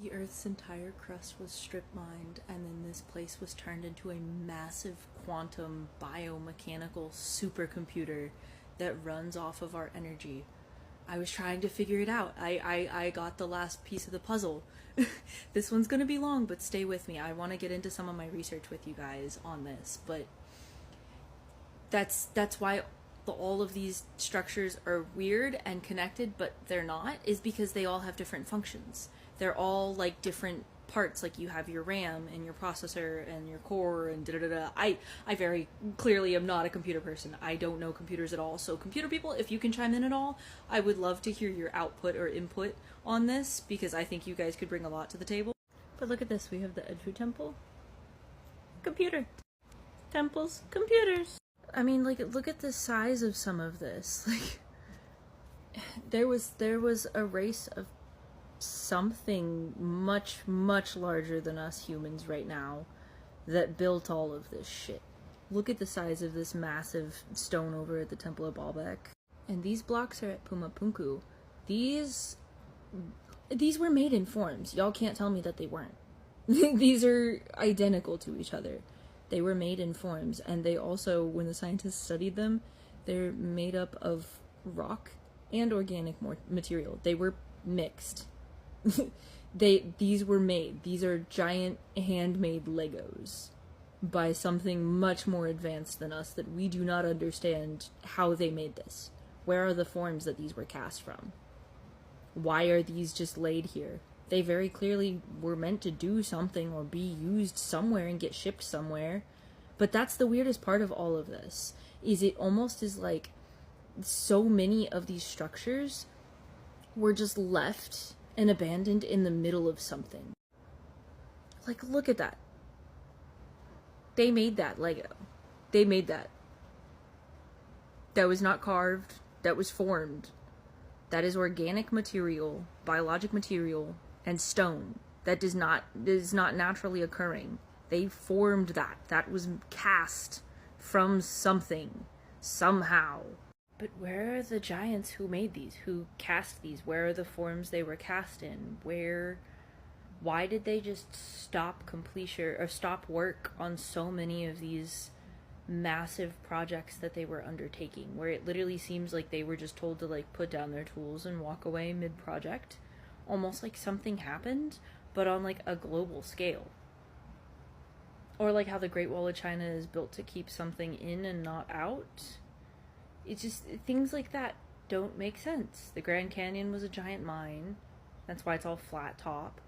The Earth's entire crust was strip mined, and then this place was turned into a massive quantum biomechanical supercomputer that runs off of our energy. I was trying to figure it out. I got the last piece of the puzzle. This one's gonna be long, but stay with me. I want to get into some of my research with you guys on this, but that's why all of these structures are weird and connected, but they're not, is because they all have different functions. They're all like different parts. Like you have your RAM and your processor and your core and da da da. I very clearly am not a computer person. I don't know computers at all. So computer people, if you can chime in at all, I would love to hear your output or input on this, because I think you guys could bring a lot to the table. But look at this. We have the Edfu temple. Computer. Temples. Computers. I mean, like, look at the size of some of this. Like, there was a race of something much, much larger than us humans right now that built all of this shit. Look at the size of this massive stone over at the Temple of Baalbek. And these blocks are at Pumapunku. These were made in forms. Y'all can't tell me that they weren't. These are identical to each other. They were made in forms, and they also, when the scientists studied them, they're made up of rock and organic material. They were mixed. These were made. These are giant handmade Legos by something much more advanced than us that we do not understand how they made this. Where are the forms that these were cast from? Why are these just laid here? They very clearly were meant to do something or be used somewhere and get shipped somewhere. But that's the weirdest part of all of this, is it almost is like so many of these structures were just left and abandoned in the middle of something. Like, look at that. They made that Lego. They made that. That was not carved. That was formed. That is organic material, biologic material, and stone. That is not naturally occurring. They formed that. That was cast from something, somehow. But where are the giants who made these? Who cast these? Where are the forms they were cast in? Why did they just stop completion or stop work on so many of these massive projects that they were undertaking, where it literally seems like they were just told to like put down their tools and walk away mid-project, almost like something happened, but on like a global scale? Or like how the Great Wall of China is built to keep something in and not out. It's just, things like that don't make sense. The Grand Canyon was a giant mine. That's why it's all flat top.